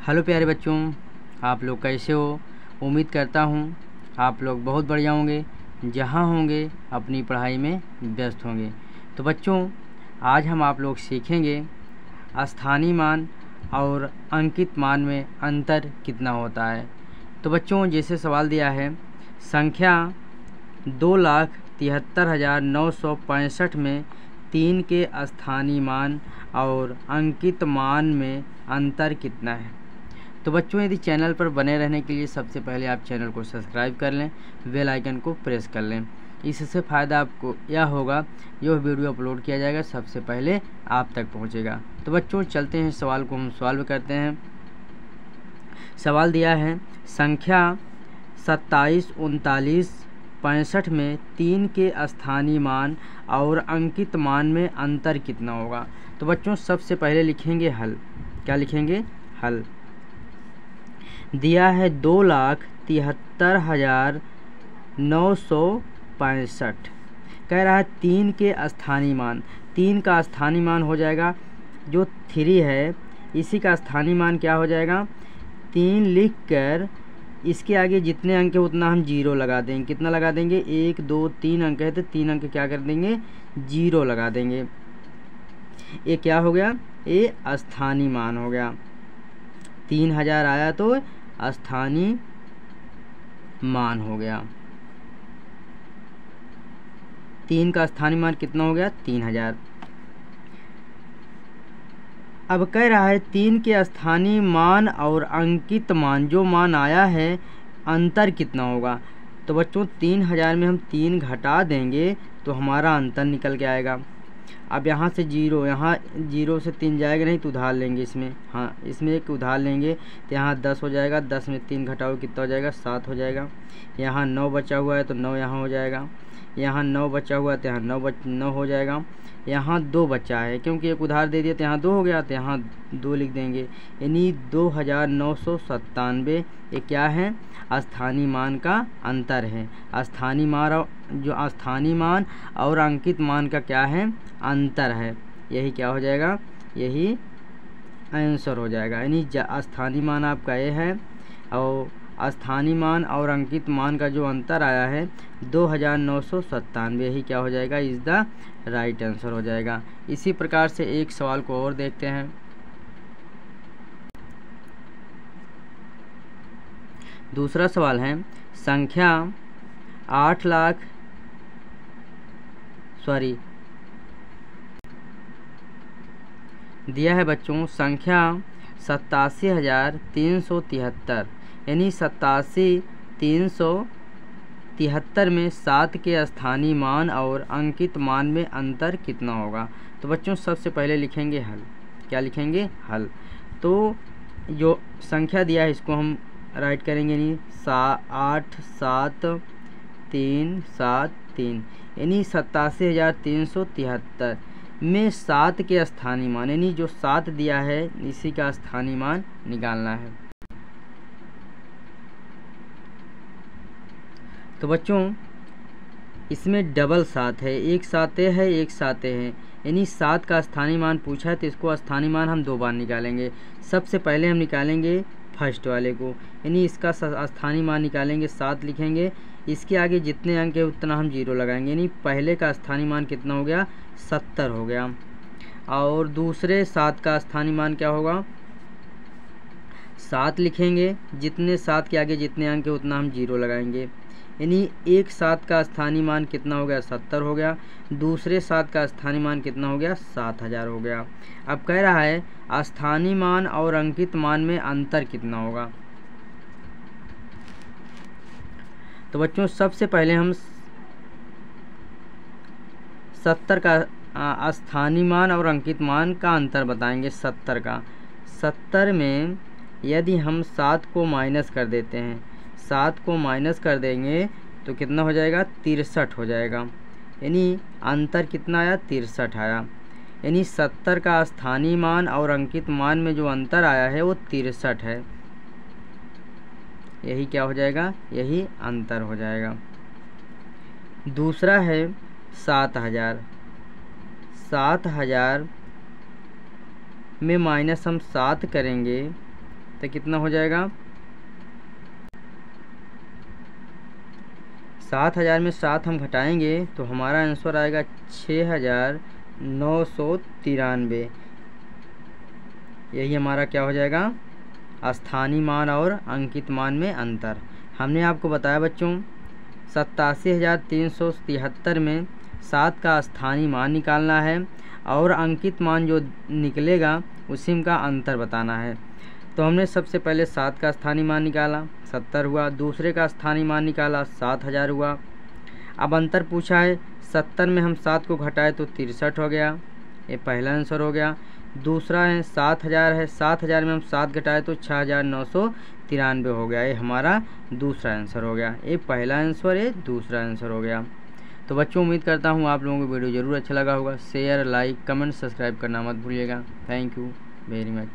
Hello प्यारे बच्चों, आप लोग कैसे हो। उम्मीद करता हूँ आप लोग बहुत बढ़िया होंगे, जहाँ होंगे अपनी पढ़ाई में व्यस्त होंगे। तो बच्चों, आज हम आप लोग सीखेंगे स्थानीय मान और अंकित मान में अंतर कितना होता है। तो बच्चों, जैसे सवाल दिया है, संख्या 2,73,965 में 3 के स्थानीय मान और अंकित मान में अंतर कितना है। तो बच्चों, यदि चैनल पर बने रहने के लिए सबसे पहले आप चैनल को सब्सक्राइब कर लें, बेल आइकन को प्रेस कर लें। इससे फ़ायदा आपको यह होगा, जो वीडियो अपलोड किया जाएगा सबसे पहले आप तक पहुंचेगा। तो बच्चों, चलते हैं सवाल को हम सॉल्व करते हैं। सवाल दिया है, संख्या 27, 39, 65 में 3 के स्थानीय मान और अंकित मान में अंतर कितना होगा। तो बच्चों, सबसे पहले लिखेंगे हल। क्या लिखेंगे? हल। दिया है 2,73,965। कह रहा है 3 के स्थानीय मान। 3 का स्थानीय मान हो जाएगा जो 3 है, इसी का स्थानीय मान क्या हो जाएगा? 3 लिख कर इसके आगे जितने अंक है उतना हम 0 लगा देंगे। कितना लगा देंगे? 1, 2, 3 अंक है तो 3 अंक क्या कर देंगे? 0 लगा देंगे। ये क्या हो गया? ये स्थानीय मान हो गया। 3000 आया तो स्थानीय मान हो गया। 3 का स्थानीय मान कितना हो गया? 3000। अब कह रहा है 3 के स्थानीय मान और अंकित मान, जो मान आया है, अंतर कितना होगा। तो बच्चों, 3000 में हम 3 घटा देंगे तो हमारा अंतर निकल के आएगा। अब यहाँ से 0, यहाँ 0 से 3 जाएगा नहीं तो उधार लेंगे इसमें। हाँ, इसमें एक उधार लेंगे तो यहाँ 10 हो जाएगा। 10 में 3 घटाओ कितना हो जाएगा? 7 हो जाएगा। यहाँ 9 बचा हुआ है तो 9 यहाँ हो जाएगा। यहाँ 9 बचा हुआ है तो यहाँ 9 हो जाएगा। यहाँ 2 बचा है, क्योंकि एक उधार दे दिया तो यहाँ 2 हो गया, तो यहाँ 2 लिख देंगे। यानी 2,997 ये क्या है? स्थानीय मान का अंतर है। स्थानीय मान जो स्थानीय मान और अंकित मान का क्या है? अंतर है। यही क्या हो जाएगा? यही आंसर हो जाएगा। यानी स्थानीय मान आपका ये है और स्थानीय मान और अंकित मान का जो अंतर आया है 2,997, यही क्या हो जाएगा? इज़ द राइट आंसर हो जाएगा। इसी प्रकार से एक सवाल को और देखते हैं। दूसरा सवाल है, संख्या 8,00,000 दिया है बच्चों, संख्या 87,373, यानी 87,373 में 7 के स्थानीय मान और अंकित मान में अंतर कितना होगा। तो बच्चों, सबसे पहले लिखेंगे हल। क्या लिखेंगे? हल। तो जो संख्या दिया है इसको हम राइट करेंगे, यानी 8, 7, 3, 7, 3, यानी 87,373 में 7 के स्थानीय मान, यानी जो 7 दिया है इसी का स्थानीय मान निकालना है। तो बच्चों, इसमें डबल 7 है, एक 7 है, एक 7 है, यानी 7 का स्थानीय मान पूछा है तो इसको स्थानीय मान हम 2 बार निकालेंगे। सबसे पहले हम निकालेंगे फर्स्ट वाले को, यानी इसका स्थानीय मान निकालेंगे, 7 लिखेंगे। इसके आगे जितने अंक है उतना हम 0 लगाएंगे, यानी पहले का स्थानीय मान कितना हो गया? 70 हो गया। और दूसरे 7 का स्थानीय मान क्या होगा? 7 लिखेंगे, जितने 7 के आगे जितने अंक है उतना हम 0 लगाएंगे, यानी एक 7 का स्थानीय मान कितना हो गया? 70 हो गया। दूसरे 7 का स्थानीय मान कितना हो गया? 7,000 हो गया। अब कह रहा है स्थानीय मान और अंकित मान में अंतर कितना होगा। तो बच्चों, सबसे पहले हम 70 का स्थानीय मान और अंकित मान का अंतर बताएंगे। 70 का, 70 में यदि हम 7 को माइनस कर देते हैं, 7 को माइनस कर देंगे तो कितना हो जाएगा? 63 हो जाएगा। यानी अंतर कितना आया? 63 आया। यानी 70 का स्थानीय मान और अंकित मान में जो अंतर आया है वो 63 है। यही क्या हो जाएगा? यही अंतर हो जाएगा। दूसरा है 7,000। 7,000 में माइनस हम 7 करेंगे तो कितना हो जाएगा, 7,000 में 7 हम घटाएंगे तो हमारा आंसर आएगा 6,993। यही हमारा क्या हो जाएगा, स्थानीय मान और अंकित मान में अंतर। हमने आपको बताया बच्चों 87,373 में 7 का स्थानीय मान निकालना है और अंकित मान जो निकलेगा उसी का अंतर बताना है। तो हमने सबसे पहले 7 का स्थानीय मान निकाला 70 हुआ, दूसरे का स्थानीय मान निकाला 7,000 हुआ। अब अंतर पूछा है, 70 में हम 7 को घटाए तो 63 हो गया, ये पहला आंसर हो गया। दूसरा है 7,000 है, 7,000 में हम 7 घटाए तो 6,993 हो गया, ये हमारा दूसरा आंसर हो गया। ये पहला आंसर, ये दूसरा आंसर हो गया। तो बच्चों उम्मीद करता हूँ आप लोगों को वीडियो ज़रूर अच्छा लगा होगा। शेयर, लाइक, कमेंट, सब्सक्राइब करना मत भूलिएगा। Thank you very much.